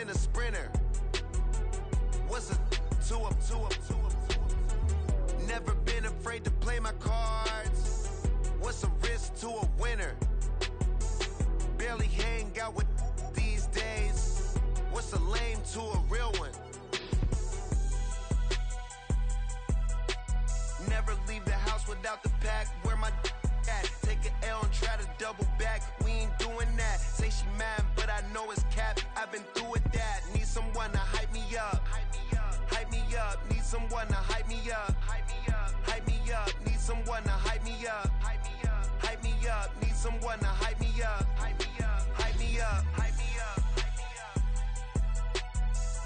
in a sprinter. What's a 2-up? Never been afraid to play my cards. What's a risk to a winner? Barely hang out with these days. What's a lame to a real one? Never leave the house without the pack. Where my at? Take an L and try to double back. We ain't doing that. Say she mad, but I know it's cap. I've been through with that. Need someone to hype me up. Hype me up. Need someone to hype me up. Hype me up. Need someone to hype me up. Hype me up. Need someone to hype me up. Hype me up.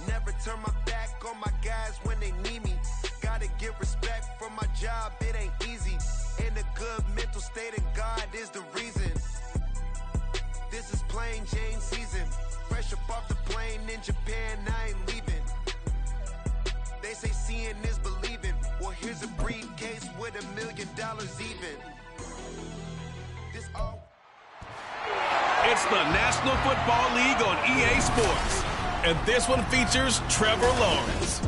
Never turn my back on my guys when they need me. Gotta give respect for my job, it ain't easy. In a good mental state, and God is the reason. This is plain Jane season. Fresh up off the plane in Japan, I ain't leaving. They say seeing is believing. Well, here's a briefcase with $1 million even. This all. It's the National Football League on EA Sports. And this one features Trevor Lawrence.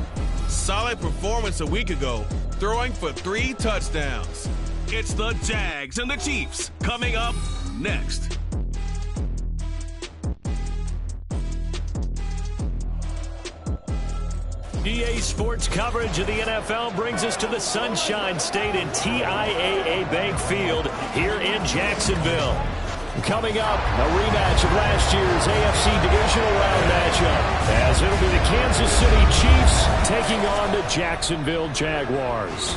Solid performance a week ago, throwing for 3 touchdowns. It's the Jags and the Chiefs coming up next. EA Sports coverage of the NFL brings us to the Sunshine State in TIAA Bank Field here in Jacksonville. Coming up, a rematch of last year's AFC Divisional Round matchup, as it'll be the Kansas City Chiefs taking on the Jacksonville Jaguars.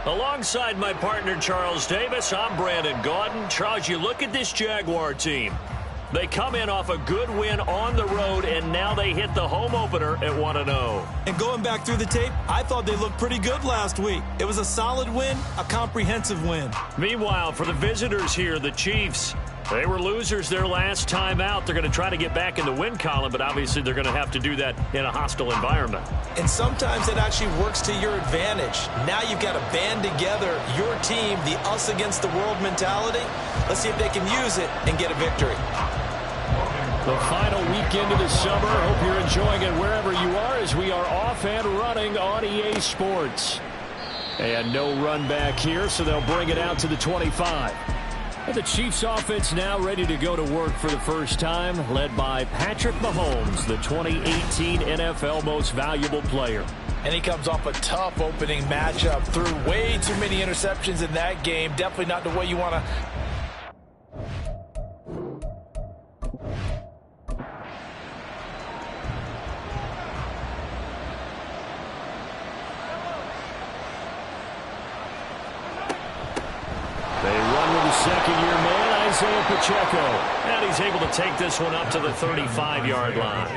Alongside my partner Charles Davis, I'm Brandon Gaudin. Charles, you look at this Jaguar team. They come in off a good win on the road, and now they hit the home opener at 1-0. And going back through the tape, I thought they looked pretty good last week. It was a solid win, a comprehensive win. Meanwhile, for the visitors here, the Chiefs, they were losers their last time out. They're going to try to get back in the win column, but obviously they're going to have to do that in a hostile environment. And sometimes it actually works to your advantage. Now you've got to band together your team, the us against the world mentality. Let's see if they can use it and get a victory. The final weekend of the summer. Hope you're enjoying it wherever you are as we are off and running on EA Sports. And no run back here, so they'll bring it out to the 25. And the Chiefs offense now ready to go to work for the first time, led by Patrick Mahomes, the 2018 NFL Most Valuable Player. And he comes off a tough opening matchup, threw way too many interceptions in that game. Definitely not the way you want to... Second-year man, Isaiah Pacheco. And he's able to take this one up to the 35-yard line.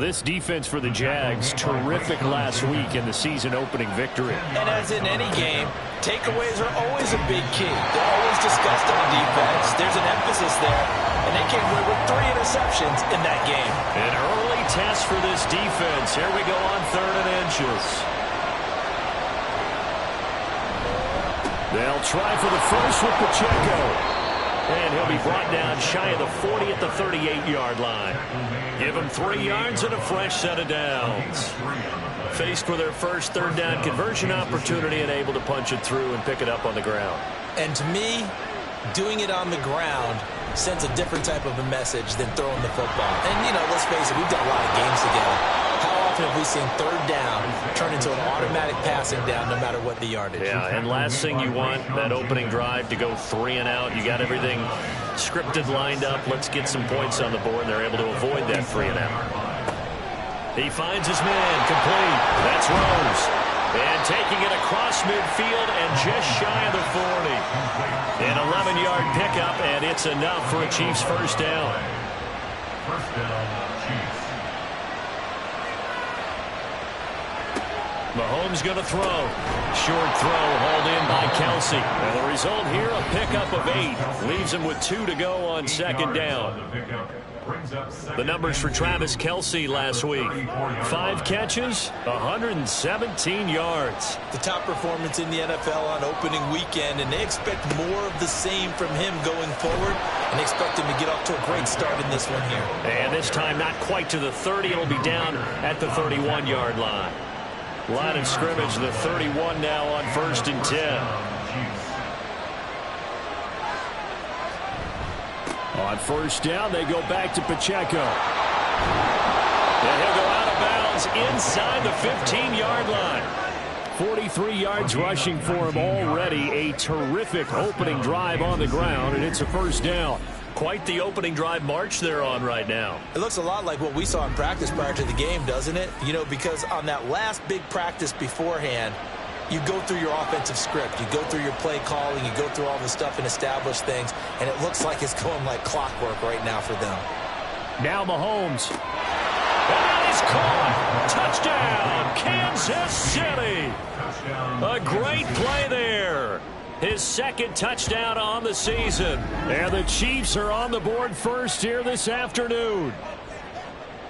This defense for the Jags, terrific last week in the season-opening victory. And as in any game, takeaways are always a big key. They're always discussed on defense. There's an emphasis there, and they came away with 3 interceptions in that game. An early test for this defense. Here we go on 3rd and inches. They'll try for the first with Pacheco. And he'll be brought down shy of the 40 at the 38-yard line. Give him 3 yards and a fresh set of downs. Faced with their first 3rd down conversion opportunity and able to punch it through and pick it up on the ground. And to me, doing it on the ground sends a different type of a message than throwing the football. And, you know, let's face it, we've done a lot of games together. How often have we seen 3rd down turn into an automatic passing down no matter what the yardage? Yeah, and last thing you want, that opening drive to go 3 and out. You got everything scripted, lined up. Let's get some points on the board, and they're able to avoid that 3 and out. He finds his man, complete. That's Rose. And taking it across midfield and just shy of the 40. An 11-yard pickup, and it's enough for a Chiefs first down. First down, Chiefs. Mahomes going to throw. Short throw hauled in by Kelsey. And the result here, a pickup of 8. Leaves him with 2 to go on 2nd down. The numbers for Travis Kelce last week. 5 catches, 117 yards. The top performance in the NFL on opening weekend, and they expect more of the same from him going forward, and they expect him to get off to a great start in this one here. And this time not quite to the 30. It'll be down at the 31-yard line. Line of scrimmage, the 31 now on 1st and 10. On 1st down, they go back to Pacheco. And he'll go out of bounds inside the 15-yard line. 43 yards rushing for him already. A terrific opening drive on the ground, and it's a 1st down. Quite the opening drive march they're on right now. It looks a lot like what we saw in practice prior to the game, doesn't it? You know, because on that last big practice beforehand, you go through your offensive script. You go through your play calling. You go through all the stuff and establish things. And it looks like it's going like clockwork right now for them. Now Mahomes. That is caught. Touchdown, Kansas City. A great play there. His 2nd touchdown on the season. And the Chiefs are on the board first here this afternoon.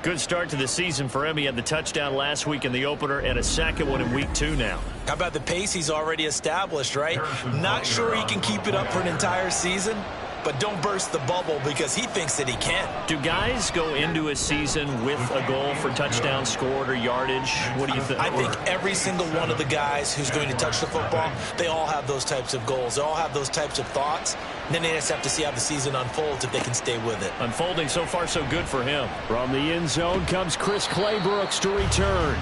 Good start to the season for him. He had the touchdown last week in the opener and a 2nd one in week 2 now. How about the pace he's already established, right? Not sure he can keep it up for an entire season, but don't burst the bubble because he thinks that he can. Do guys go into a season with a goal for touchdowns scored or yardage? What do you think? I think every single one of the guys who's going to touch the football, they all have those types of goals. They all have those types of thoughts. And then they just have to see how the season unfolds if they can stay with it. Unfolding so far so good for him. From the end zone comes Chris Claybrooks to return.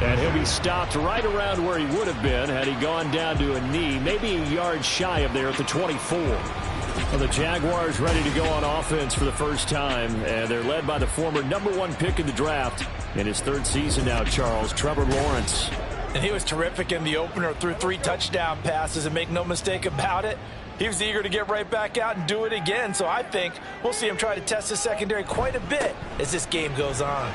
And he'll be stopped right around where he would have been had he gone down to a knee, maybe a yard shy of there at the 24. Well, the Jaguars ready to go on offense for the first time, and they're led by the former #1 pick in the draft. In his 3rd season now, Charles, Trevor Lawrence. And he was terrific in the opener, threw 3 touchdown passes, and make no mistake about it, he was eager to get right back out and do it again. So I think we'll see him try to test his secondary quite a bit as this game goes on.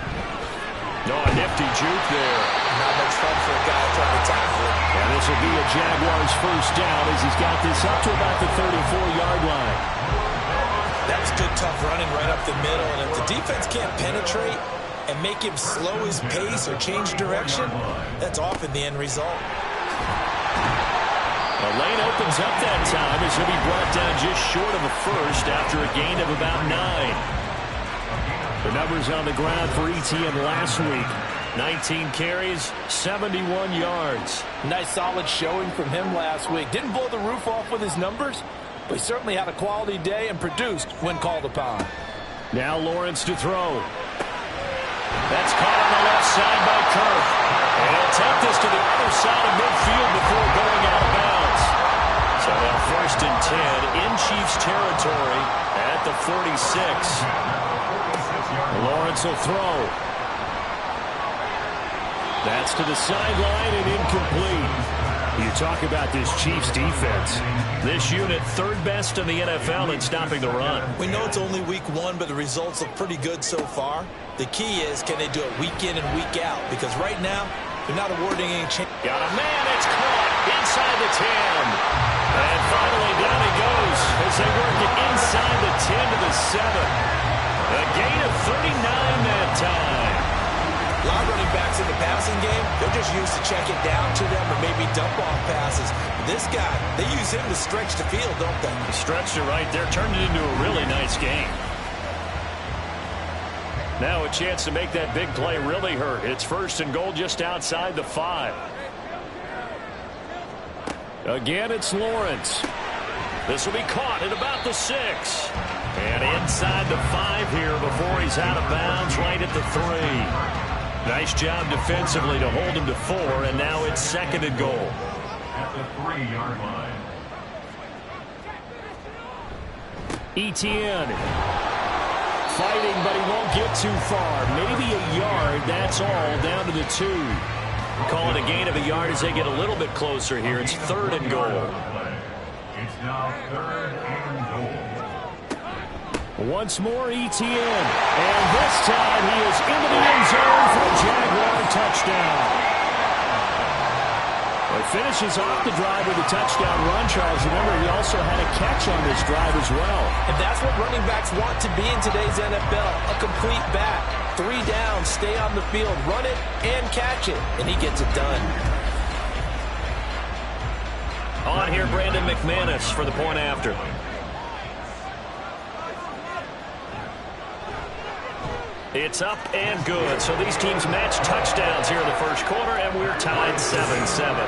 No, a nifty juke there. Not much fun for a guy trying to tackle it. And this will be a Jaguars 1st down as he's got this up to about the 34-yard line. That was good, tough running right up the middle. And if the defense can't penetrate and make him slow his pace or change direction, that's often the end result. The lane opens up that time as he'll be brought down just short of a 1st after a gain of about 9. The numbers on the ground for ETN last week. 19 carries, 71 yards. Nice solid showing from him last week. Didn't blow the roof off with his numbers, but he certainly had a quality day and produced when called upon. Now Lawrence to throw. That's caught on the left side by Kirk. And he'll take this to the other side of midfield before going out of bounds. So now 1st and 10 in Chiefs territory at the 46. Lawrence will throw. That's to the sideline and incomplete. You talk about this Chiefs defense. This unit 3rd best in the NFL in stopping the run. We know it's only week 1, but the results look pretty good so far. The key is, can they do it week in and week out? Because right now, they're not awarding any chance. Got a man, it's caught inside the 10. And finally down he goes as they work it inside the 10 to the 7. A gain of 39 that time. A lot of running backs in the passing game, they're just used to check it down to them or maybe dump off passes. This guy, they use him to stretch the field, don't they? Stretched it right there, turned it into a really nice game. Now a chance to make that big play really hurt. It's 1st and goal just outside the 5. Again, it's Lawrence. This will be caught at about the 6. And inside the 5 here before he's out of bounds right at the 3. Nice job defensively to hold him to 4, and now it's 2nd and goal. At the 3-yard line. ETN. Fighting, but he won't get too far. Maybe a yard, that's all, down to the 2. Call it a gain of a yard as they get a little bit closer here. It's 3rd and goal. It's now 3rd and goal. Once more, ETN. And this time he is into the end zone for a Jaguar touchdown. A finishes off the drive with a touchdown run, Charles. Remember, he also had a catch on this drive as well. And that's what running backs want to be in today's NFL, a complete back. 3 downs, stay on the field, run it, and catch it. And he gets it done. On here, Brandon McManus for the point after. It's up and good. So these teams match touchdowns here in the first quarter, and we're tied 7-7.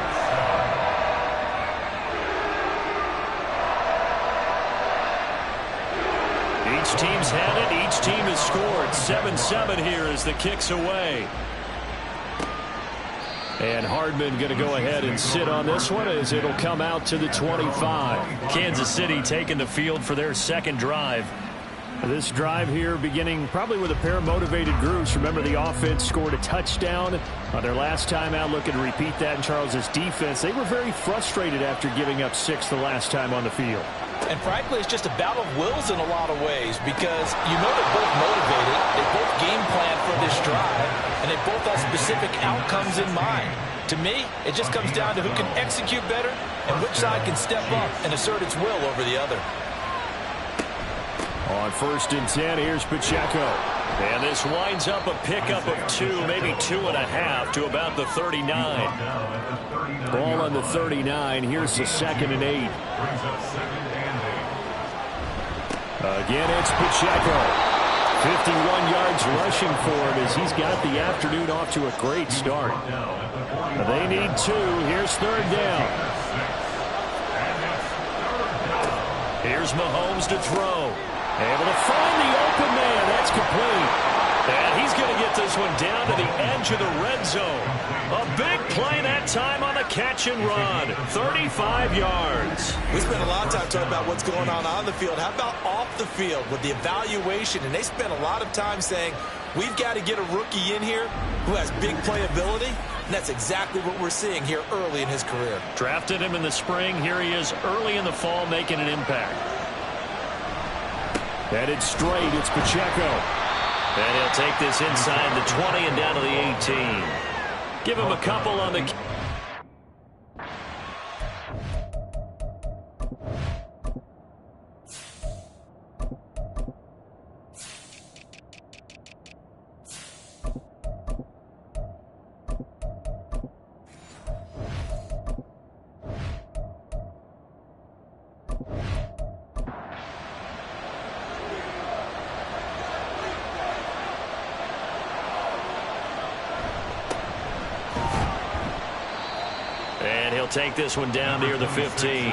Each team's had it. Each team has scored. 7-7 here as the kick's away. And Hardman going to go ahead and sit on this one as it'll come out to the 25. Kansas City taking the field for their second drive. This drive here beginning probably with a pair of motivated groups. Remember, the offense scored a touchdown on their last time out. Looking to repeat that in Charles's defense. They were very frustrated after giving up 6 the last time on the field. And frankly, it's just a battle of wills in a lot of ways because you know they're both motivated. They both game plan for this drive, and they both have specific outcomes in mind. To me, it just comes down to who can execute better and which side can step up and assert its will over the other. On 1st and 10, here's Pacheco. And this winds up a pickup of 2, maybe 2.5 to about the 39. Ball on the 39. Here's the 2nd and 8. Again, it's Pacheco. 51 yards rushing for him as he's got the afternoon off to a great start. They need 2. Here's 3rd down. Here's Mahomes to throw. Able to find the open man. That's complete. And he's going to get this one down to the edge of the red zone. A big play that time on the catch and run. 35 yards. We spent a lot of time talking about what's going on the field. How about off the field with the evaluation? And they spent a lot of time saying, we've got to get a rookie in here who has big playability. And that's exactly what we're seeing here early in his career. Drafted him in the spring. Here he is early in the fall making an impact. Headed straight, it's Pacheco. And he'll take this inside the 20 and down to the 18. Give him a couple on the... Take this one down near the 15.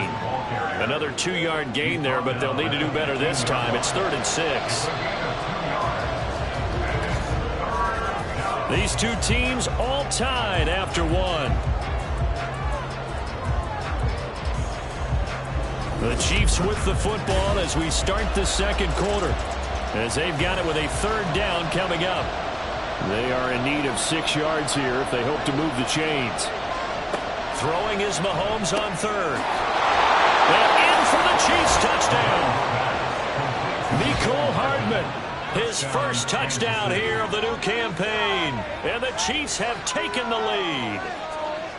Another 2-yard gain there, but they'll need to do better this time. It's 3rd and 6. These two teams all tied after 1. The Chiefs with the football as we start the second quarter, as they've got it with a 3rd down coming up. They are in need of 6 yards here if they hope to move the chains. Throwing is Mahomes on 3rd. And in for the Chiefs touchdown. Mecole Hardman, his first touchdown here of the new campaign. And the Chiefs have taken the lead.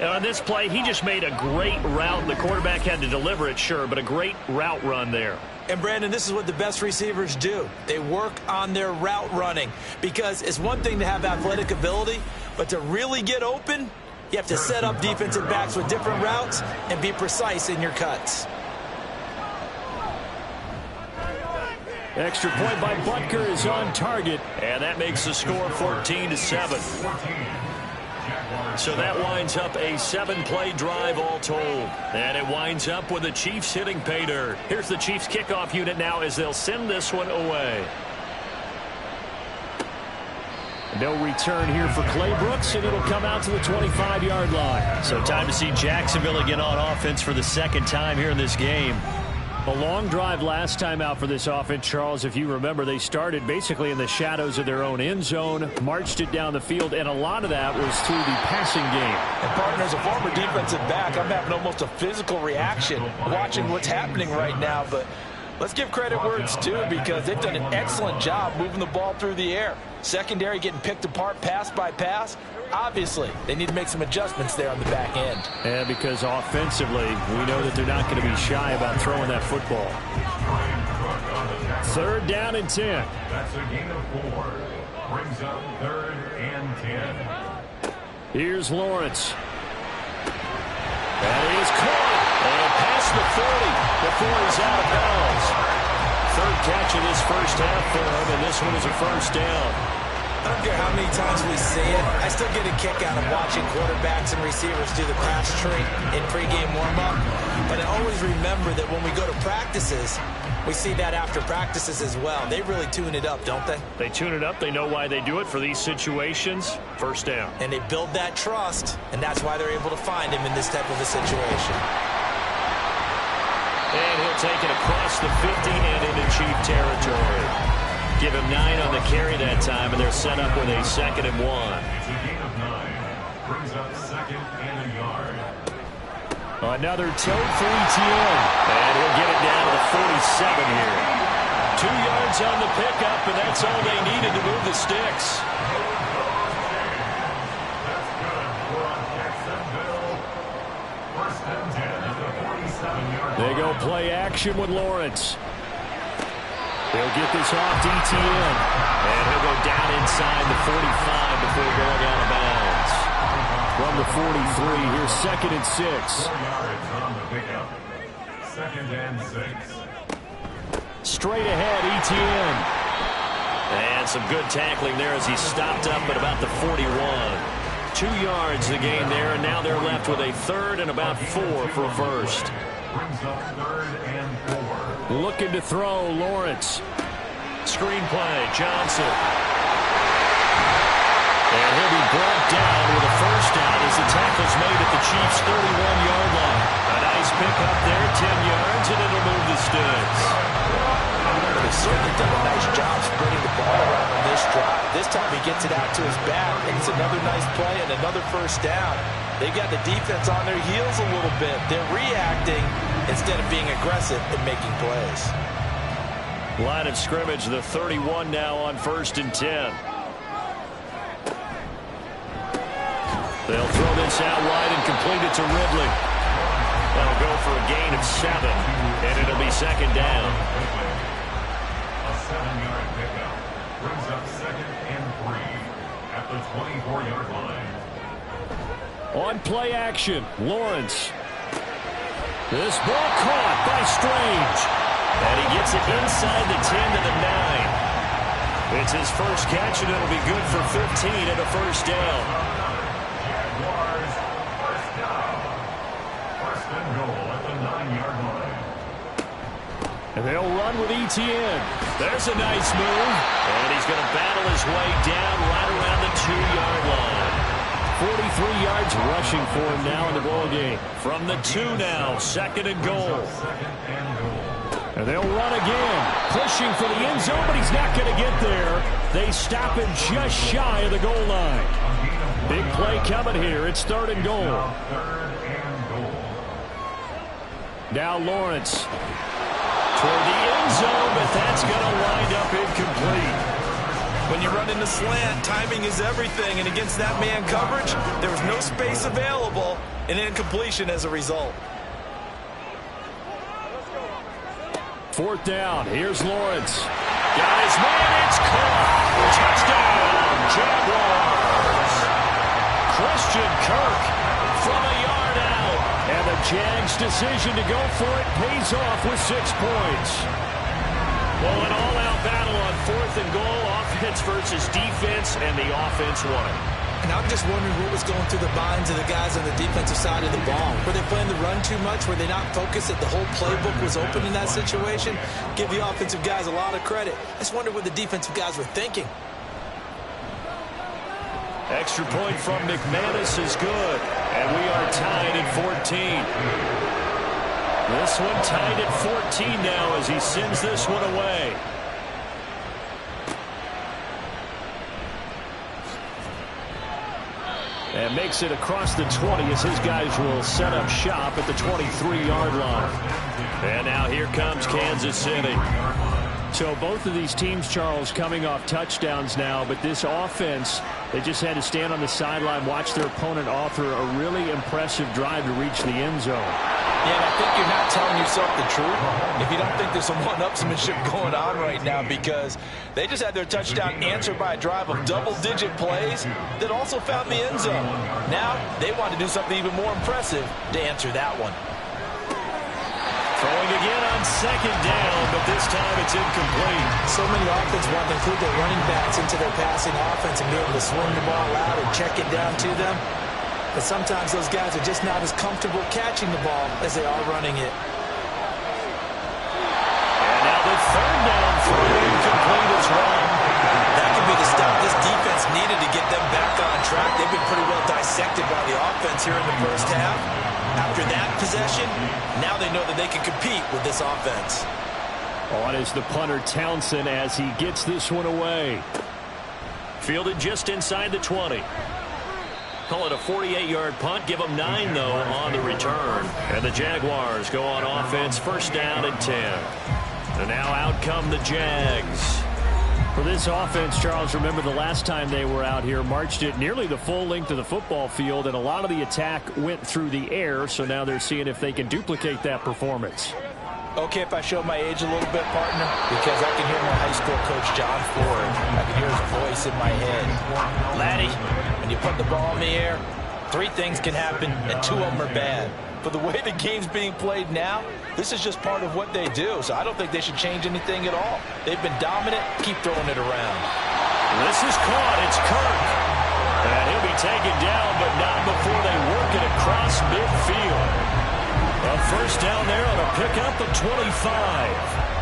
And on this play, he just made a great route. The quarterback had to deliver it, sure, but a great route run there. And, Brandon, this is what the best receivers do. They work on their route running because it's one thing to have athletic ability, but to really get open, you have to set up defensive backs with different routes and be precise in your cuts. Extra point by Butker is on target. And that makes the score 14-7. So that winds up a 7-play drive all told. And it winds up with the Chiefs hitting pay dirt. Here's the Chiefs kickoff unit now as they'll send this one away. No return here for Clay Brooks, and it'll come out to the 25-yard line. So time to see Jacksonville again on offense for the second time here in this game. A long drive last time out for this offense, Charles. If you remember, they started basically in the shadows of their own end zone, marched it down the field, and a lot of that was through the passing game. And, partner, as a former defensive back, I'm having almost a physical reaction watching what's happening right now. But Let's give credit where it's due because they've done an excellent job moving the ball through the air. Secondary getting picked apart pass by pass. Obviously, they need to make some adjustments there on the back end. Yeah, because offensively, we know that they're not going to be shy about throwing that football. 3rd down and 10. That's a gain of 4. Brings up 3rd and 10. Here's Lawrence. That is caught. And past the 40 before he's out of bounds. 3rd catch of this first half for him, and this one is a first down. I don't care how many times we see it. I still get a kick out of watching quarterbacks and receivers do the pass tree in pregame warm-up. But I always remember that when we go to practices, we see that after practices as well. They really tune it up, don't they? They tune it up. They know why they do it for these situations. First down. And they build that trust, and that's why they're able to find him in this type of a situation. And he'll take it across the 50 and into Chief territory. Give him 9 on the carry that time, and they're set up with a 2nd and 1. It's a gain of 9. Brings up 2nd and a yard. Another toe for ETN. And he'll get it down to the 47 here. 2 yards on the pickup, and that's all they needed to move the sticks. That's good. We're on Jacksonville. 1st and 10 at the 47-yard line. They go play action with Lawrence. He'll get this off to ETN. And he'll go down inside the 45 before going out of bounds. From the 43, here's 2nd and 6. 4 yards on the pickup. 2nd and 6. Straight ahead, ETN. And some good tackling there as he stopped up at about the 41. 2 yards the gain there, and now they're left with a 3rd and about 4 for first. Brings up 3rd and 4. Looking to throw, Lawrence. Screenplay, Johnson. And he'll be brought down with a first down as the tackle's made at the Chiefs' 31-yard line. A nice pickup there, 10 yards, and it'll move the sticks. They've certainly done a nice job spreading the ball around on this drive. This time he gets it out to his back, and it's another nice play and another first down. They've got the defense on their heels a little bit. They're reacting instead of being aggressive and making plays. Line of scrimmage, the 31 now on 1st and 10. They'll throw this out wide and complete it to Ridley. They'll go for a gain of 7, and it'll be 2nd down. A 7-yard pickup. Brings up 2nd and 3 at the 24-yard line. On play action, Lawrence. This ball caught by Strange. And he gets it inside the 10 to the 9. It's his first catch, and it'll be good for 15 and a first down. Jaguars, first down. 1st and goal at the 9-yard line. And they'll run with ETN. There's a nice move. And he's going to battle his way down right around the 2-yard line. 43 yards rushing for him now in the ball game. From the 2 now, 2nd and goal. 2nd and goal. And they'll run again, pushing for the end zone, but he's not going to get there. They stop him just shy of the goal line. Big play coming here. It's 3rd and goal. 3rd and goal. Now Lawrence. Toward the end zone, but that's going to wind up incomplete. When you run in the slant, timing is everything, and against that man coverage, there was no space available, and incompletion as a result. 4th down. Here's Lawrence. Got his man. It's caught. Touchdown, Jaguars. Christian Kirk from a yard out. And the Jags' decision to go for it pays off with 6 points. Well, an all-out battle on 4th and goal, offense versus defense, and the offense won. And I'm just wondering what was going through the minds of the guys on the defensive side of the ball. Were they playing the run too much? Were they not focused that the whole playbook was open in that situation? Give the offensive guys a lot of credit. I just wonder what the defensive guys were thinking. Extra point from McManus is good. And we are tied at 14. This one tied at 14 now as he sends this one away. And makes it across the 20 as his guys will set up shop at the 23-yard line. And now here comes Kansas City. So both of these teams, Charles, coming off touchdowns now, but this offense, they just had to stand on the sideline, watch their opponent offer a really impressive drive to reach the end zone. Yeah, and I think you're not telling yourself the truth if you don't think there's some one-upsmanship going on right now, because they just had their touchdown answered by a drive of double-digit plays that also found the end zone. Now they want to do something even more impressive to answer that one. Throwing again on second down, but this time it's incomplete. So many offenses want to include their running backs into their passing offense and be able to swing the ball out and check it down to them. But sometimes those guys are just not as comfortable catching the ball as they are running it. And now the third down throw incomplete as well. That could be the stop this defense needed to get them back on track. They've been pretty well dissected by the offense here in the first half. After that possession, now they know that they can compete with this offense. On is the punter Townsend as he gets this one away. Fielded just inside the 20. Call it a 48-yard punt. Give them 9, though, on the return. And the Jaguars go on offense, first down and 10. And now out come the Jags. For this offense, Charles, remember the last time they were out here, marched it nearly the full length of the football field, and a lot of the attack went through the air, so now they're seeing if they can duplicate that performance. Okay, if I show my age a little bit, partner, because I can hear my high school coach, John Ford. I can hear his voice in my head. Laddie, when you put the ball in the air, 3 things can happen, and 2 of them are bad. But the way the game's being played now, this is just part of what they do, so I don't think they should change anything at all. They've been dominant. Keep throwing it around. This is caught. It's Kirk. And he'll be taken down, but not before they work it across midfield. A first down there on a pickup of 25.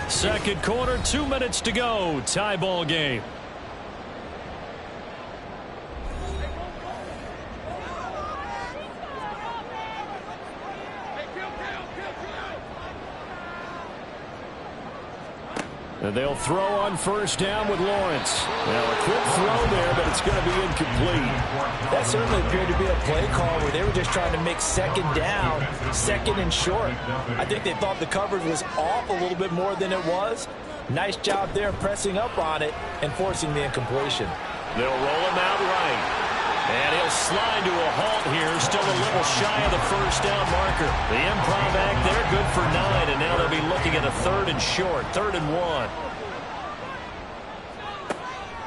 Second quarter, 2 minutes to go. Tie ball game. And they'll throw on first down with Lawrence. Now a quick throw there, but it's going to be incomplete. That certainly appeared to be a play call where they were just trying to make second down, second and short. I think they thought the coverage was off a little bit more than it was. Nice job there pressing up on it and forcing the incompletion. They'll roll him out right. And he'll slide to a halt here, still a little shy of the first down marker. The improv act there, good for 9, and now they'll be looking at a 3rd and short, 3rd and 1.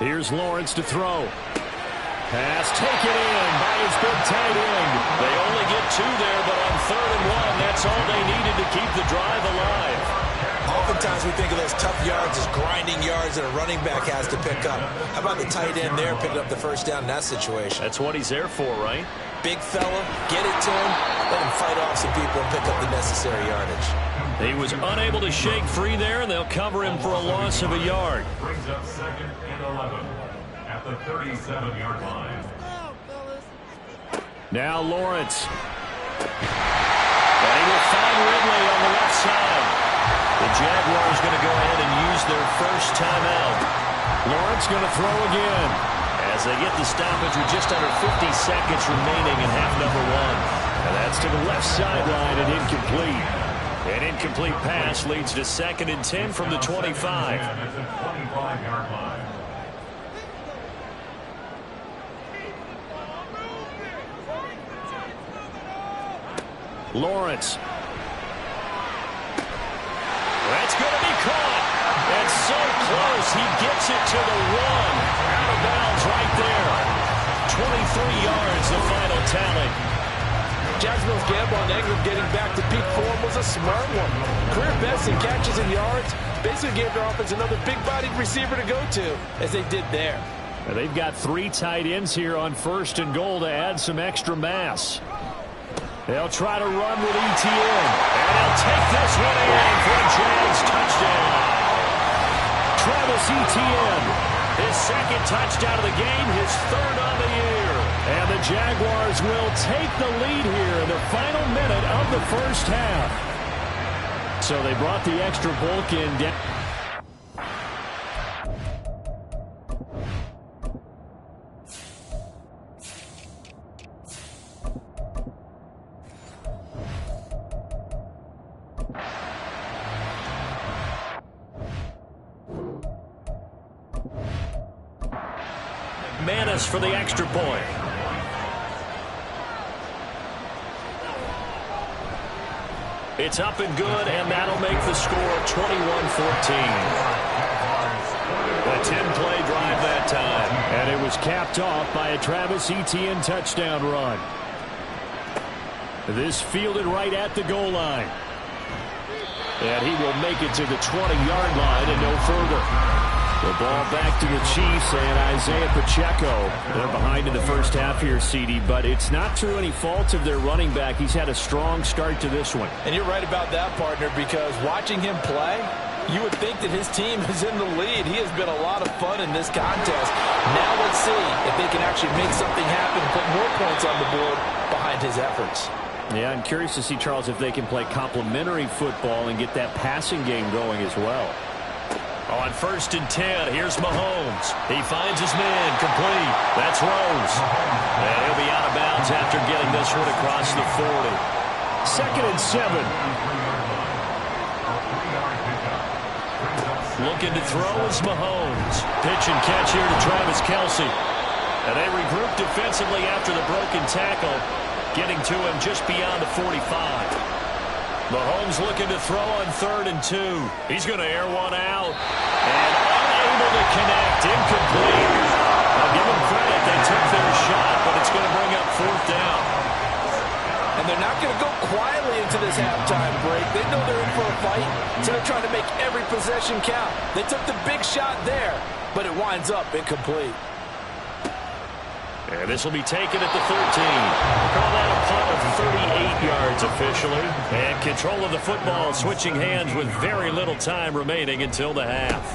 Here's Lawrence to throw. Pass taken in by his big tight end. They only get 2 there, but on 3rd and 1, that's all they needed to keep the drive alive. Oftentimes we think of those tough yards as grinding yards that a running back has to pick up. How about the tight end there picking up the first down in that situation? That's what he's there for, right? Big fella, get it to him, let him fight off some people and pick up the necessary yardage. He was unable to shake free there, and they'll cover him for a loss of a yard. Brings up 2nd and 11 at the 37-yard line. Now Lawrence. And he will find Ridley on the left side. The Jaguars going to go ahead and use their first timeout. Lawrence going to throw again. As they get the stoppage with just under 50 seconds remaining in half number 1. And that's to the left sideline and incomplete. An incomplete pass leads to 2nd and 10 from the 25. At the 25-yard line. Lawrence. That's going to be caught. And so close. He gets it to the 1. Out of bounds right there. 23 yards, the final tally. Jacksonville's gamble on Ingram getting back to peak form was a smart one. Career best in catches and yards. Basically gave their offense another big-bodied receiver to go to, as they did there. And they've got 3 tight ends here on 1st and goal to add some extra mass. They'll try to run with ETN. And they'll take this one in for a Jags touchdown. Travis Etienne, his 2nd touchdown of the game, his 3rd on the year. And the Jaguars will take the lead here in the final minute of the first half. So they brought the extra bulk in. Manis for the extra point. It's up and good, and that'll make the score 21-14. A 10-play drive that time. And it was capped off by a Travis Etienne touchdown run. This fielded right at the goal line. And he will make it to the 20-yard line and no further. The ball back to the Chiefs and Isaiah Pacheco. They're behind in the first half here, CD, but it's not through any fault of their running back. He's had a strong start to this one. And you're right about that, partner, because watching him play, you would think that his team is in the lead. He has been a lot of fun in this contest. Now let's see if they can actually make something happen and put more points on the board behind his efforts. Yeah, I'm curious to see, Charles, if they can play complementary football and get that passing game going as well. On 1st and 10, here's Mahomes. He finds his man, complete. That's Rose. And he'll be out of bounds after getting this one across the 40. 2nd and 7. Looking to throw is Mahomes. Pitch and catch here to Travis Kelce. And they regroup defensively after the broken tackle, getting to him just beyond the 45. Mahomes looking to throw on 3rd and 2. He's going to air one out. And unable to connect. Incomplete. I'll give them credit. They took their shot, but it's going to bring up 4th down. And they're not going to go quietly into this halftime break. They know they're in for a fight, so they're trying to make every possession count. They took the big shot there, but it winds up incomplete. And this will be taken at the 13. Call that a punt of 38 yards officially. And control of the football switching hands with very little time remaining until the half.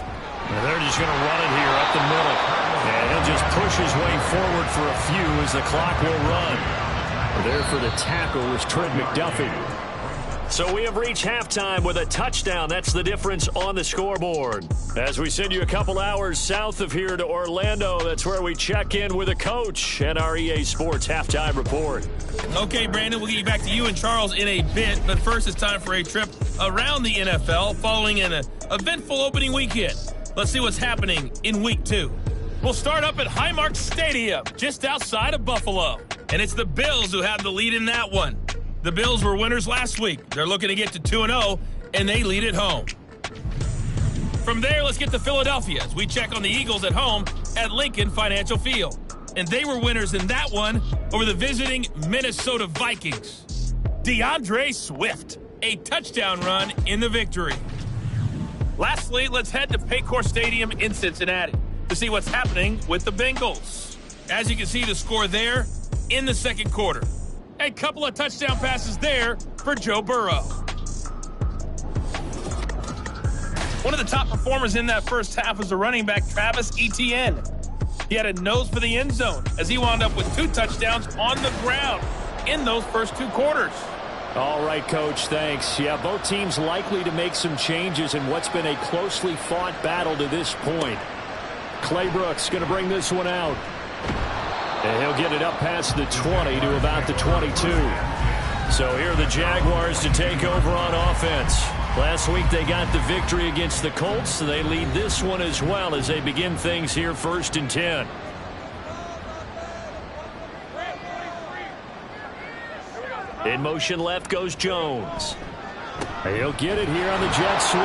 And they're just going to run it here up the middle. And he'll just push his way forward for a few as the clock will run. There for the tackle was Trent McDuffie. So we have reached halftime with a touchdown. That's the difference on the scoreboard. As we send you a couple hours south of here to Orlando, that's where we check in with a coach and our EA Sports halftime report. Okay, Brandon, we'll get you back to you and Charles in a bit. But first, it's time for a trip around the NFL following an eventful opening weekend. Let's see what's happening in Week 2. We'll start up at Highmark Stadium, just outside of Buffalo. And it's the Bills who have the lead in that one. The Bills were winners last week. They're looking to get to 2-0, and they lead at home. From there, let's get to Philadelphia as we check on the Eagles at home at Lincoln Financial Field. And they were winners in that one over the visiting Minnesota Vikings. DeAndre Swift, a touchdown run in the victory. Lastly, let's head to Paycor Stadium in Cincinnati to see what's happening with the Bengals. As you can see the score there in the second quarter. A couple of touchdown passes there for Joe Burrow. One of the top performers in that first half was the running back Travis Etienne. He had a nose for the end zone as he wound up with 2 touchdowns on the ground in those first 2 quarters. All right, Coach, thanks. Yeah, both teams likely to make some changes in what's been a closely fought battle to this point. Clay Brooks going to bring this one out. And he'll get it up past the 20 to about the 22. So here are the Jaguars to take over on offense. Last week they got the victory against the Colts, so they lead this one as well as they begin things here 1st and 10. In motion left goes Jones. He'll get it here on the jet sweep.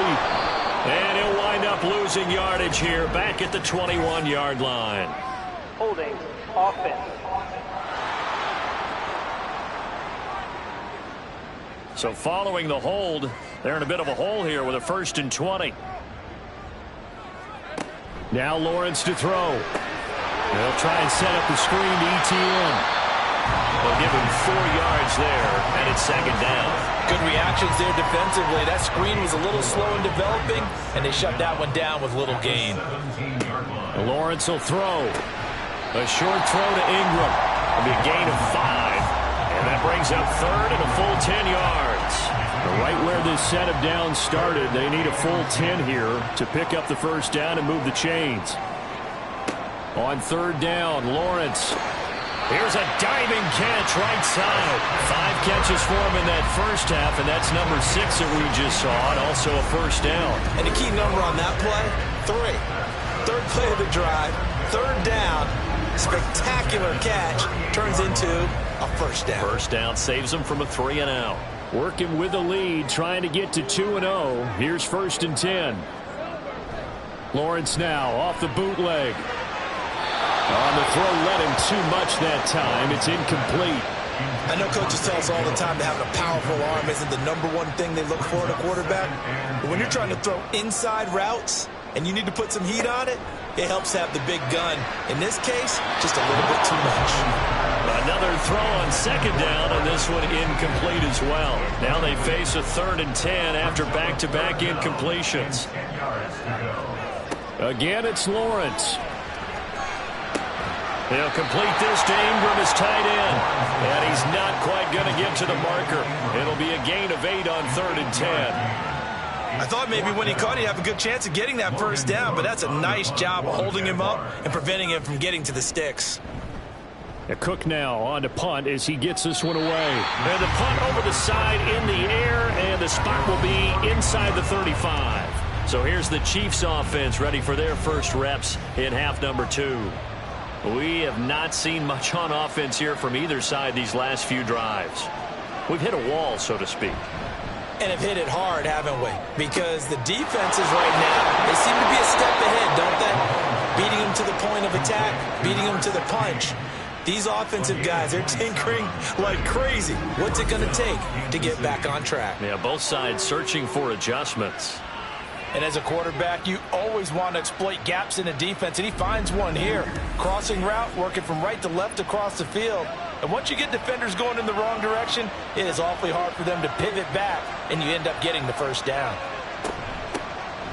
And he'll wind up losing yardage here back at the 21-yard line. Holding. Offense. So following the hold, they're in a bit of a hole here with a 1st and 20. Now Lawrence to throw. They'll try and set up the screen to Etienne. They'll give him 4 yards there, and it's 2nd down. Good reactions there defensively. That screen was a little slow in developing, and they shut that one down with little gain. Lawrence will throw. A short throw to Ingram. It'll be a gain of 5. And that brings up 3rd and a full 10 yards. Right where this set of downs started, they need a full 10 here to pick up the 1st down and move the chains. On 3rd down, Lawrence. Here's a diving catch right side. 5 catches for him in that first half, and that's number 6 that we just saw, and also a 1st down. And the key number on that play, 3. 3rd play of the drive, third down, spectacular catch, turns into a first down. First down saves them from a 3-and-out. Working with the lead, trying to get to 2-0. Here's 1st and 10. Lawrence now off the bootleg. On the throw, led him too much that time. It's incomplete. I know coaches tell us all the time that having a powerful arm isn't the #1 thing they look for in a quarterback. But when you're trying to throw inside routes and you need to put some heat on it, it helps have the big gun. In this case, just a little bit too much. Another throw on 2nd down, and this one incomplete as well. Now they face a 3rd and 10 after back-to-back incompletions. Again, it's Lawrence. He'll complete this to Ingram as tight end. And he's not quite going to get to the marker. It'll be a gain of 8 on 3rd and 10. I thought maybe when he caught, he'd have a good chance of getting that first down, but that's a nice job holding him up and preventing him from getting to the sticks. Cook now on to punt as he gets this one away. And the punt over the side in the air, and the spot will be inside the 35. So here's the Chiefs offense ready for their first reps in half number 2. We have not seen much on offense here from either side these last few drives. We've hit a wall, so to speak. And have hit it hard, haven't we? Because the defenses right now, they seem to be a step ahead, don't they? Beating them to the point of attack, beating them to the punch. These offensive guys, they're tinkering like crazy. What's it going to take to get back on track? Yeah, both sides searching for adjustments. And as a quarterback, you always want to exploit gaps in the defense, and he finds one here. Crossing route, working from right to left across the field. And once you get defenders going in the wrong direction, it is awfully hard for them to pivot back, and you end up getting the first down.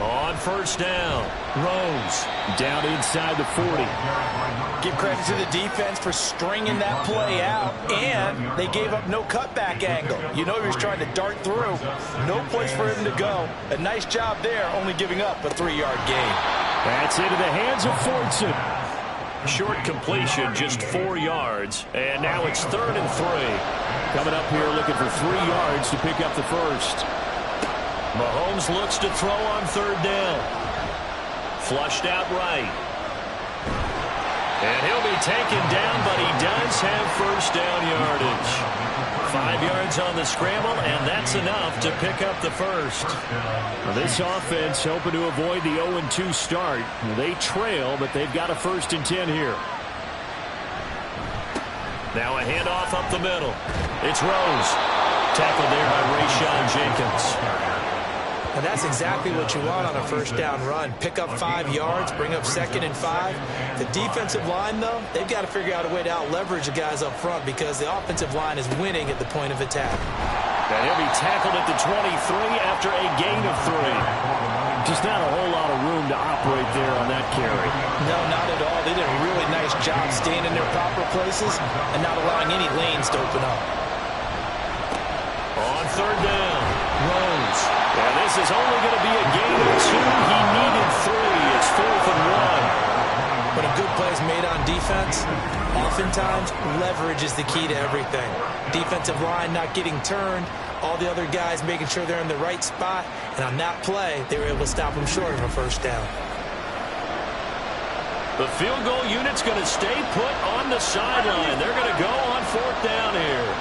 On 1st down, Rose down inside the 40. Give credit to the defense for stringing that play out, and they gave up no cutback angle. You know he was trying to dart through. No place for him to go. A nice job there, only giving up a 3-yard gain. That's into the hands of Fortson. Short completion, just 4 yards, and now it's 3rd and 3. Coming up here looking for 3 yards to pick up the first. Mahomes looks to throw on 3rd down. Flushed out right. And he'll be taken down, but he does have first down yardage. 5 yards on the scramble, and that's enough to pick up the first. This offense hoping to avoid the 0-2 start. They trail, but they've got a 1st and 10 here. Now a handoff up the middle. It's Rose. Tackled there by Rayshon Jenkins. And that's exactly what you want on a first down run. Pick up 5 yards, bring up 2nd and 5. The defensive line, though, they've got to figure out a way to out-leverage the guys up front because the offensive line is winning at the point of attack. And he'll be tackled at the 23 after a gain of 3. Just not a whole lot of room to operate there on that carry. No, not at all. They did a really nice job staying in their proper places and not allowing any lanes to open up. On 3rd down, Rose. And this is only going to be a gain of 2. He needed 3. It's 4th and 1. When a good play is made on defense, oftentimes leverage is the key to everything. Defensive line not getting turned, all the other guys making sure they're in the right spot, and on that play, they were able to stop them short of a first down. The field goal unit's going to stay put on the sideline. They're going to go on 4th down here.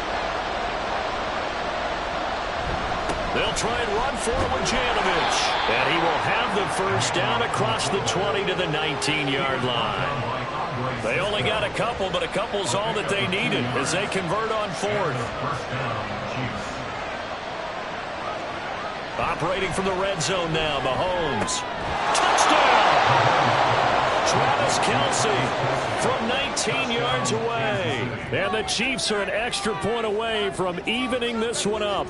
They'll try and run for it with Janovich. And he will have the first down across the 20 to the 19-yard line. They only got a couple, but a couple's all that they needed as they convert on 4th. Operating from the red zone now, Mahomes. Touchdown! Travis Kelce from 19 yards away. And the Chiefs are an extra point away from evening this one up.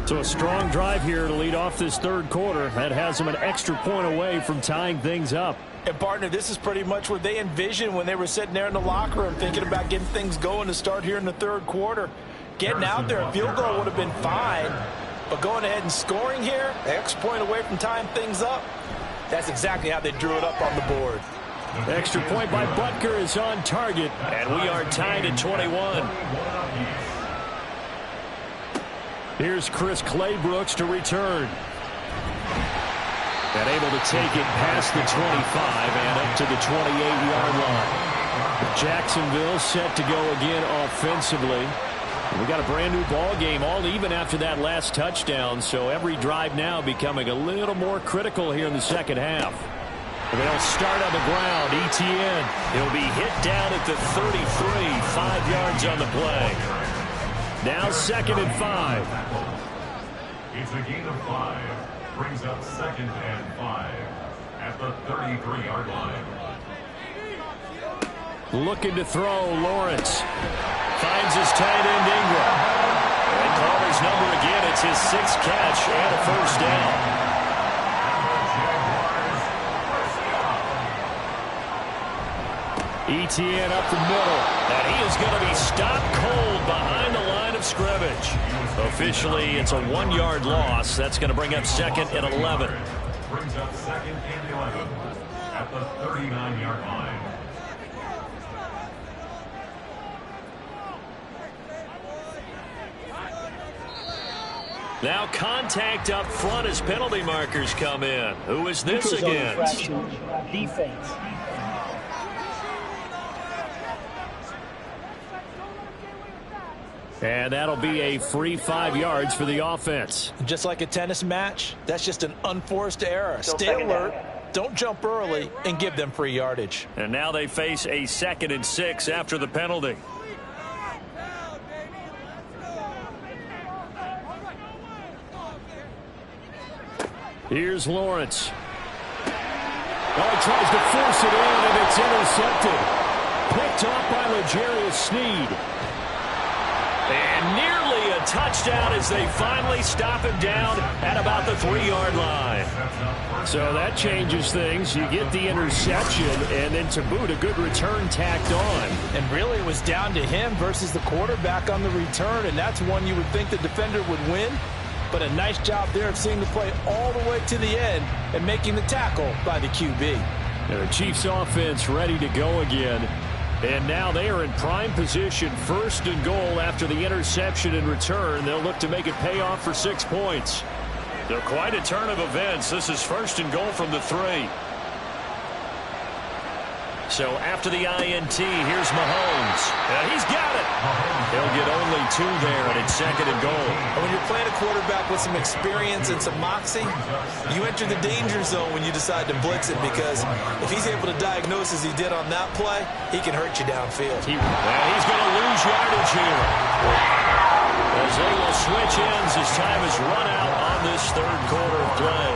So a strong drive here to lead off this 3rd quarter. That has them an extra point away from tying things up. And, partner, this is pretty much what they envisioned when they were sitting there in the locker room thinking about getting things going to start here in the 3rd quarter. Getting out there, a field goal would have been fine. But going ahead and scoring here, an extra point away from tying things up, that's exactly how they drew it up on the board. Extra point by Butker is on target. And we are tied at 21. Here's Chris Claybrooks to return. And able to take it past the 25 and up to the 28-yard line. Jacksonville set to go again offensively. We got a brand new ball game, all even after that last touchdown, so every drive now becoming a little more critical here in the second half. They'll start on the ground. Etienne, he'll be hit down at the 33, 5 yards on the play. Now 2nd and 5. It's a gain of 5. Brings up 2nd and 5 at the 33-yard line. Looking to throw, Lawrence. Finds his tight end, Ingram. They call his number again. It's his 6th catch and a first down. Etienne up the middle. And he is going to be stopped cold behind the line of scrimmage. Officially, it's a 1-yard loss. That's going to bring up 2nd and 11. Brings up 2nd and 11 at the 39-yard line. Now contact up front as penalty markers come in. Who is this against? Defense. And that'll be a free 5 yards for the offense. Just like a tennis match, that's just an unforced error. Stay alert, don't jump early, and give them free yardage. And now they face a 2nd and 6 after the penalty. Here's Lawrence. Oh, he tries to force it in, and it's intercepted. Picked off by L'Jarius Sneed. And nearly a touchdown as they finally stop him down at about the 3-yard line. So that changes things. You get the interception, and then to boot, a good return tacked on. And really, it was down to him versus the quarterback on the return, and that's one you would think the defender would win. But a nice job there of seeing the play all the way to the end and making the tackle by the QB. And the Chiefs offense ready to go again. And now they are in prime position, 1st and goal after the interception and return. They'll look to make it pay off for 6 points. They're quite a turn of events. This is 1st and goal from the 3. So after the INT, here's Mahomes. And he's got it. He'll get only 2 there, and it's 2nd and goal. And when you're playing a quarterback with some experience and some moxie, you enter the danger zone when you decide to blitz it, because if he's able to diagnose as he did on that play, he can hurt you downfield. He's going to lose yardage here. As they will switch ends as time is run out on this 3rd quarter of play.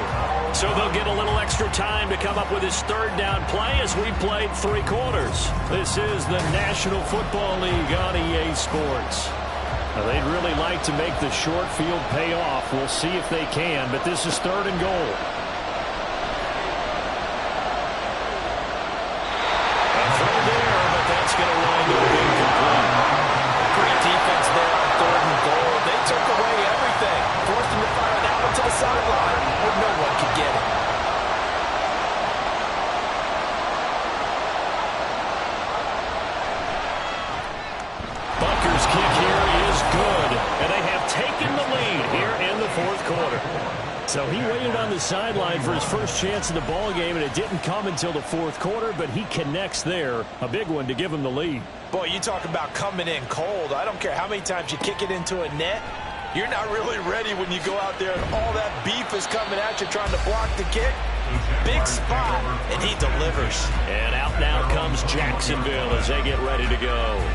So they'll get a little extra time to come up with his 3rd down play as we played 3 quarters. This is the National Football League on EA Sports. Now, they'd really like to make the short field pay off. We'll see if they can, but this is 3rd and goal. A throw there, but that's going to wind up incomplete. Great defense there on 3rd and goal. They took away everything, forced him to fire that one to the sideline where no one could get it. Butker's kick here is good, and they have taken the lead here in the 4th quarter. So he waited on the sideline for his first chance in the ball game, and it didn't come until the 4th quarter, but he connects there. A big one to give him the lead. Boy, you talk about coming in cold. I don't care how many times you kick it into a net. You're not really ready when you go out there and all that beef is coming at you trying to block the kick. Big spot, and he delivers. And out now comes Jacksonville as they get ready to go.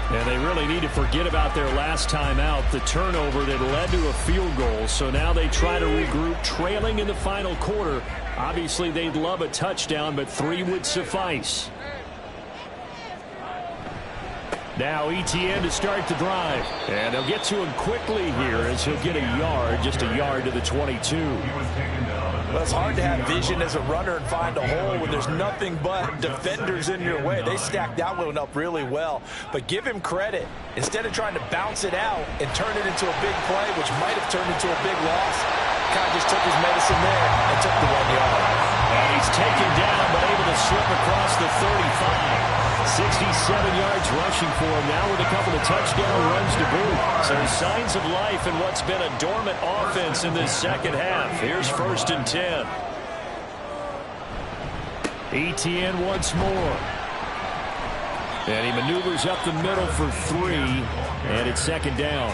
And they really need to forget about their last time out, the turnover that led to a field goal. So now they try to regroup, trailing in the final quarter. Obviously, they'd love a touchdown, but 3 would suffice. Now Etienne to start the drive. And they'll get to him quickly here as he'll get a yard, just a yard to the 22. Well, it's hard to have vision as a runner and find a hole when there's nothing but defenders in your way. They stacked that one up really well. But give him credit. Instead of trying to bounce it out and turn it into a big play, which might have turned into a big loss, kind of just took his medicine there and took the 1 yard. And he's taken down but able to slip across the 35. 67 yards rushing for him now with a couple of touchdown runs to boot. So signs of life in what's been a dormant offense in this second half. Here's 1st and 10. Etienne once more. And he maneuvers up the middle for 3, and it's second down.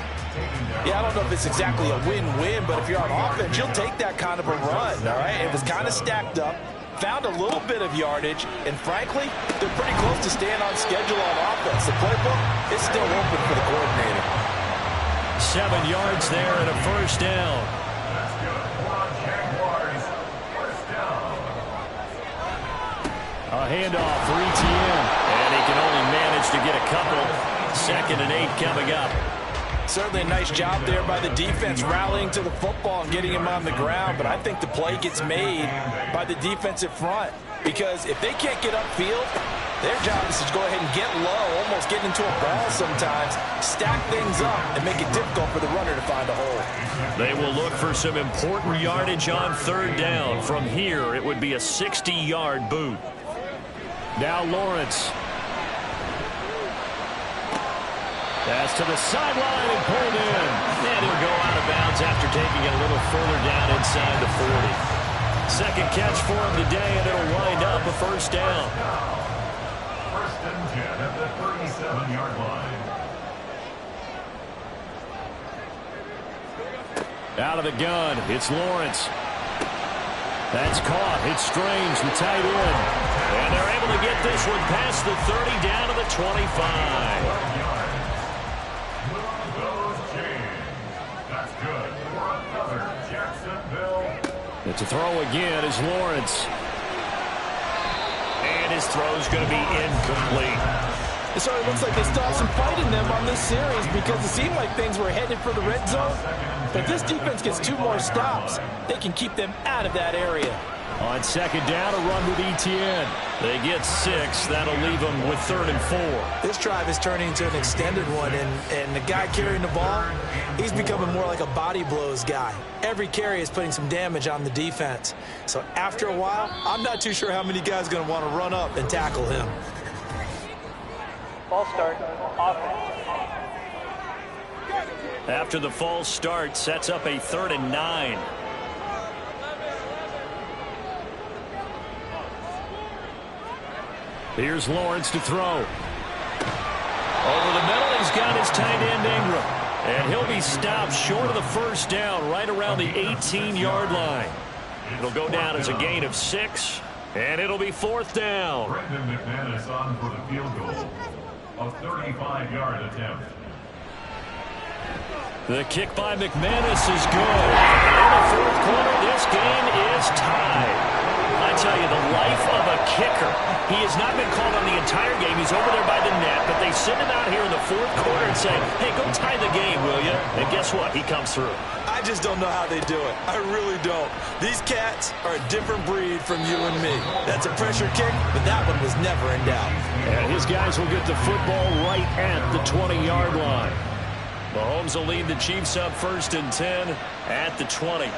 Yeah, I don't know if it's exactly a win-win, but if you're on offense, you'll take that kind of a run, all right? It was kind of stacked up, found a little bit of yardage, and frankly, they're pretty close to staying on schedule on offense. The playbook is still open for the coordinator. 7 yards there and a first down. That's good for Jaguars. First down. A handoff for Etienne. And he can only manage to get a couple. 2nd and 8 coming up. Certainly a nice job there by the defense rallying to the football and getting him on the ground, but I think the play gets made by the defensive front because if they can't get upfield, their job is to go ahead and get low, almost get into a ball sometimes, stack things up, and make it difficult for the runner to find a hole. They will look for some important yardage on 3rd down. From here, it would be a 60-yard boot. Now Lawrence. Pass to the sideline and pulled in. And he'll go out of bounds after taking it a little further down inside the 40. Second catch for him today, and it'll wind up a first down. 1st and 10 at the 37-yard line. Out of the gun, it's Lawrence. That's caught. It's Strange, the tight end. And they're able to get this one past the 30 down to the 25. It's a throw again as Lawrence. And his throw's going to be incomplete. So it looks like they still have some fight in them on this series because it seemed like things were headed for the red zone. But this defense gets 2 more stops. They can keep them out of that area. On 2nd down, a run with Etienne. They get 6. That'll leave them with 3rd and 4. This drive is turning into an extended one, and the guy carrying the ball, he's becoming more like a body blows guy. Every carry is putting some damage on the defense. So after a while, I'm not too sure how many guys are going to want to run up and tackle him. Ball start, offense. After the false start, sets up a 3rd and 9. Here's Lawrence to throw. Over the middle, he's got his tight end Ingram. And he'll be stopped short of the first down right around the 18-yard line. It'll go down as a gain of 6, and it'll be 4th down. Brendan McManus on for the field goal. A 35-yard attempt. The kick by McManus is good. In the 4th quarter, this game is tied. I tell you, the life of a kicker. He has not been called on the entire game. He's over there by the net, but they send him out here in the 4th quarter and say, hey, go tie the game, will you? And guess what? He comes through. I just don't know how they do it. I really don't. These cats are a different breed from you and me. That's a pressure kick, but that one was never in doubt. And his guys will get the football right at the 20-yard line. Mahomes will lead the Chiefs up 1st and 10 at the 20.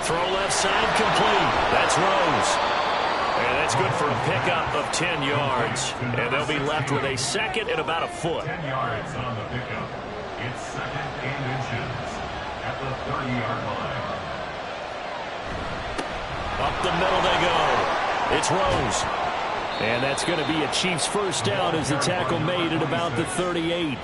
Throw left side complete. That's Rose. And that's good for a pickup of 10 yards. And they'll be left with a 2nd and about a foot. 10 yards on the pickup. It's 2nd and inches at the 30-yard line. Up the middle they go. It's Rose. And that's going to be a Chiefs first down as the tackle made at about the 38.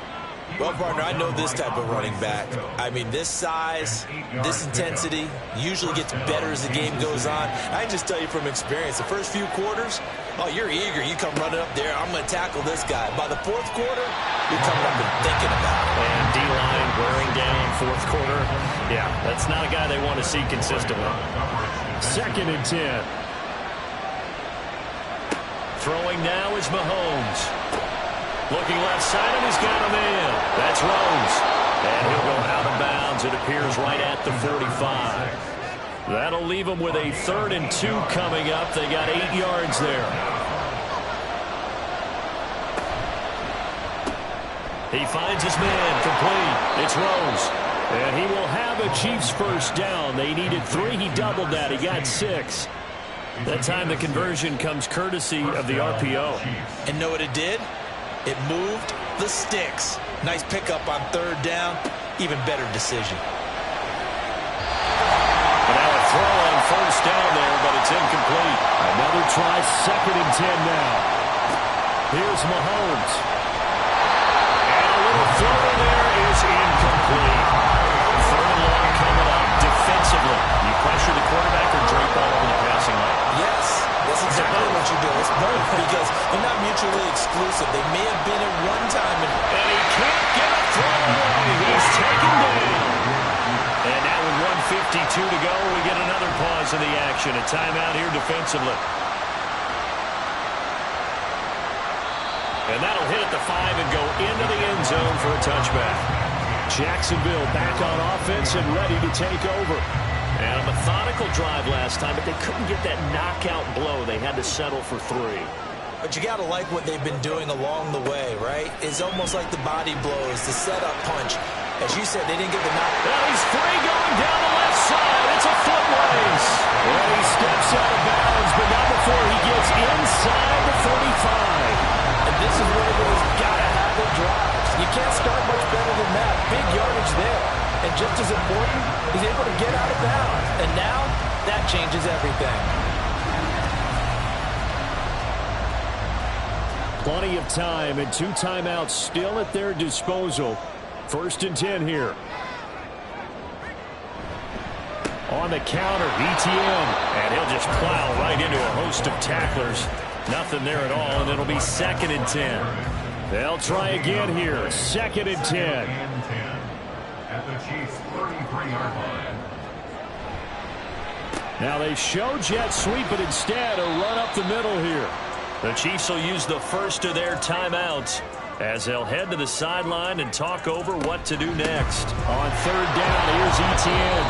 Well, partner, I know this type of running back. I mean, this size, this intensity usually gets better as the game goes on. I can just tell you from experience, the first few quarters, oh, you're eager. You come running up there, I'm going to tackle this guy. By the 4th quarter, you're coming up and thinking about it. And D-line wearing down 4th quarter. Yeah, that's not a guy they want to see consistently. 2nd and 10. Throwing now is Mahomes. Looking left side, and he's got him in. That's Rose. And he'll go out of bounds, it appears, right at the 45. That'll leave him with a 3rd and 2 coming up. They got 8 yards there. He finds his man complete. It's Rose. And he will have a Chiefs first down. They needed 3. He doubled that. He got 6. That time the conversion comes courtesy of the RPO. And know what it did? It moved the sticks. Nice pickup on 3rd down. Even better decision. And now a throw They'll try 2nd and 10 now. Here's Mahomes. And a little throw in there is incomplete. 3rd and long coming up defensively. You pressure the quarterback or drape all over the passing lane? Yes, that's exactly what you do. It's both because they're not mutually exclusive. They may have been at one time. And he can't get a throw away. He's taken down. And now with 1:52 to go, we get another pause in the action. A timeout here defensively. And that'll hit at the 5 and go into the end zone for a touchback. Jacksonville back on offense and ready to take over. And a methodical drive last time, but they couldn't get that knockout blow. They had to settle for 3. But you got to like what they've been doing along the way, right? It's almost like the body blows, the setup punch. As you said, they didn't get the knock. Well, he's free going down the left side. It's a foot race. And he steps out of bounds, but not before he gets inside the 45. And this is one of those gotta-have-it drives. You can't start much better than that. Big yardage there. And just as important, he's able to get out of bounds. And now, that changes everything. Plenty of time and 2 timeouts still at their disposal. 1st and 10 here. On the counter, ETN. And he'll just plow right into a host of tacklers. Nothing there at all, and it'll be 2nd and 10. They'll try again here. 2nd and 10. At the Chiefs' 33-yard line. Now they show jet sweep, but instead a run up the middle here. The Chiefs will use the first of their timeouts as they'll head to the sideline and talk over what to do next. On 3rd down, here's ETN.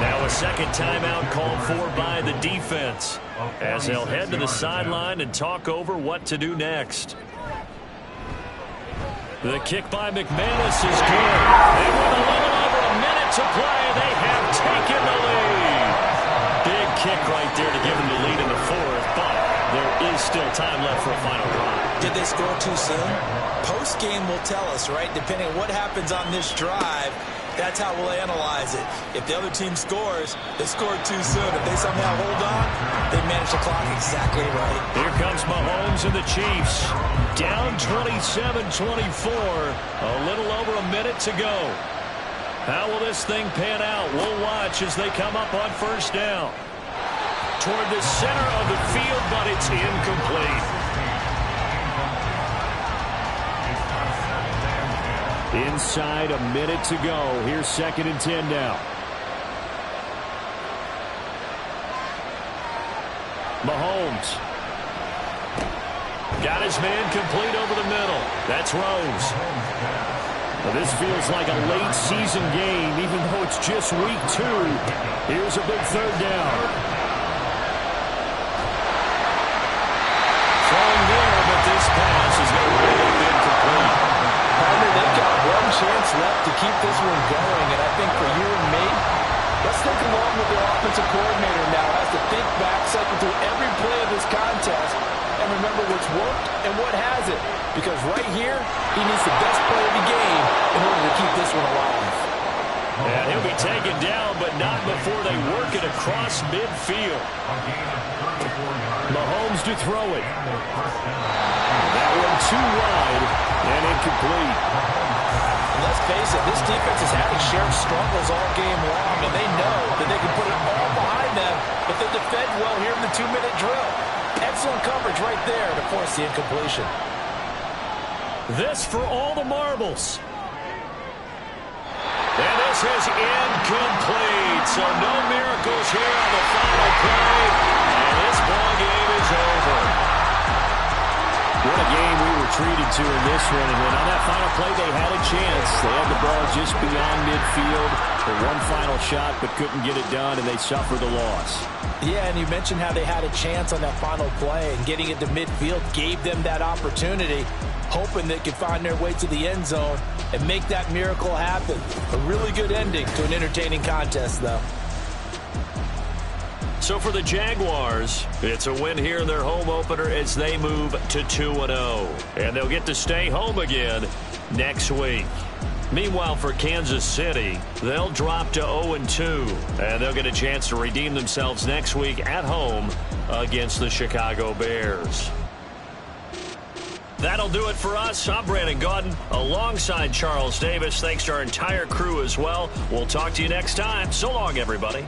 Now a 2nd timeout called for by the defense as they'll head to the sideline and talk over what to do next. The kick by McManus is good. And with a little over a minute to play, they have taken the lead. Big kick right there to give them the lead in the 4th, but there is still time left for a final drive. Did they score too soon? Post-game will tell us, right? Depending on what happens on this drive, that's how we'll analyze it. If the other team scores, they scored too soon. If they somehow hold on, they manage the clock exactly right. Here comes Mahomes and the Chiefs. Down 27-24. A little over a minute to go. How will this thing pan out? We'll watch as they come up on 1st down. Toward the center of the field, but it's incomplete. Inside a minute to go. Here's 2nd and 10 now. Mahomes. Got his man complete over the middle. That's Rose. Well, this feels like a late season game, even though it's just week 2. Here's a big 3rd down. Throwing there, but this pass is going to be incomplete. They've got one chance left to keep this one going, and I think for you and me, let's think along with the offensive coordinator now. Has to think back, cycle through every play of this contest, and remember what's worked and what hasn't. Because right here, he needs the best play of the game in order to keep this one alive. And he'll be taken down, but not before they work it across midfield. Mahomes to throw it. That one too wide and incomplete. Let's face it, this defense has had its share of struggles all game long, and they know that they can put it all behind them if they defend well here in the 2-minute drill. Excellent coverage right there to force the incompletion. This for all the marbles. And this is incomplete. So no miracles here on the final play. And this ball game is over. What a game we were treated to in this one. And on that final play, they had a chance. They had the ball just beyond midfield for one final shot, but couldn't get it done, and they suffered the loss. Yeah, and you mentioned how they had a chance on that final play, and getting it to midfield gave them that opportunity, hoping they could find their way to the end zone and make that miracle happen. A really good ending to an entertaining contest, though. So for the Jaguars, it's a win here in their home opener as they move to 2-0. And they'll get to stay home again next week. Meanwhile, for Kansas City, they'll drop to 0-2, and they'll get a chance to redeem themselves next week at home against the Chicago Bears. That'll do it for us. I'm Brandon Gaudin alongside Charles Davis. Thanks to our entire crew as well. We'll talk to you next time. So long, everybody.